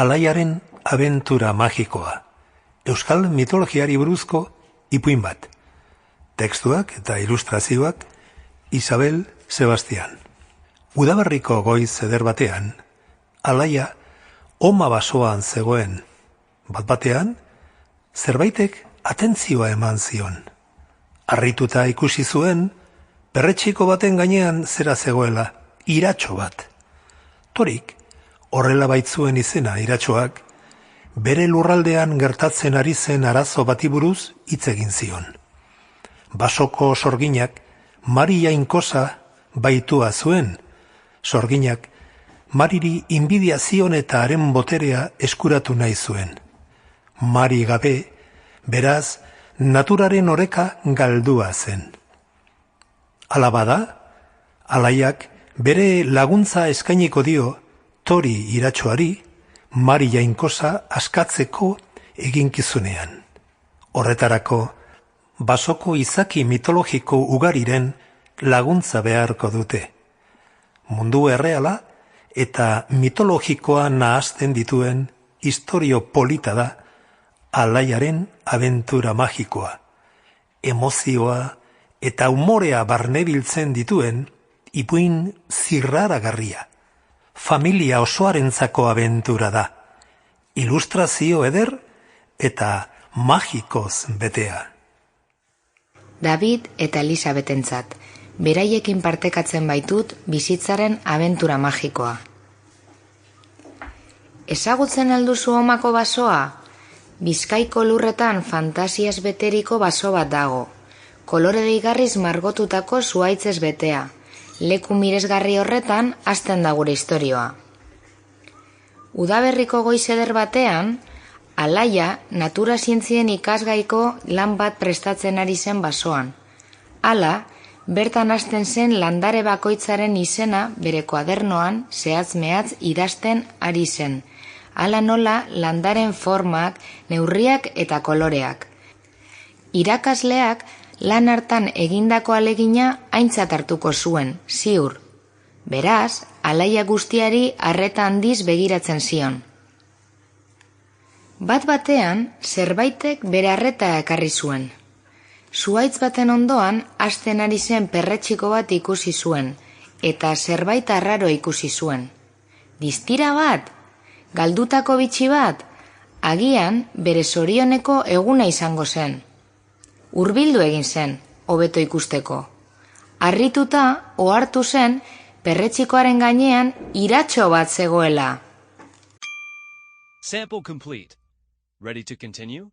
Alaiaren abentura magikoa, euskal mitologiari buruzko ipuin bat. Tekstuak eta ilustrazioak Isabel Sebastian. Udaberriko goiz eder batean, Alaia oma basoan zegoen. Bat-batean, zerbaitek atentzioa eman zion. Harrituta ikusi zuen, perretxiko baten gainean zera zegoela, iratxo bat. Torik, horrela baitzuen izena iratxoak, bere lurraldean gertatzen ari zen arazo bati buruz hitz egin zion. Basoko sorginak Mari jainkosa baitua zuen. Sorginak Mariri inbidia zion eta haren boterea eskuratu nahi zuen. Mari gabe, beraz, naturaren oreka galdua zen. Hala bada, Alaiak bere laguntza eskainiko dio Tori iratxoari Mari jainkosa askatzeko eginkizunean. Horretarako, basoko izaki mitologiko ugariren laguntza beharko dute. Mundu erreala eta mitologikoa nahazten dituen istorio polita da Alaiaren abentura magikoa. Emozioa eta umorea barnebiltzen dituen ipuin zirraragarria. Familia osoarentzako abentura da. Ilustrazio eder eta magikoz betea. David eta Elisabetentzat, beraiekin partekatzen baitut bizitzaren abentura magikoa. Ezagutzen alduzu omako basoa? Bizkaiko lurretan fantasiaz beteriko baso bat dago. Kolore deigarriz margotutako zuhaitzez betea. Leku miresgarri horretan hasten da gure istorioa. Udaberriko goiz eder batean, Alaia natura zientzien ikasgaiko lan bat prestatzen ari zen basoan. Hala, bertan hasten zen landare bakoitzaren izena bere koadernoan zehatz-mehatz idazten ari zen. Hala nola landaren formak, neurriak eta koloreak. Irakasleak lan hartan egindako alegina aintzat hartuko zuen, ziur. Beraz, Alaia guztiari arreta handiz begiratzen zion. Bat-batean, zerbaitek bere arreta ekarri zuen. Zuhaitz baten ondoan, hasten ari zen perretxiko bat ikusi zuen, eta zerbait arraro ikusi zuen. Distira bat? Galdutako bitxi bat? Agian, bere zorioneko eguna izango zen. Hurbildu egin zen, hobeto ikusteko. Harrituta, ohartu zen, perretxikoaren gainean iratxo bat zegoela. Sample complete. Ready to continue?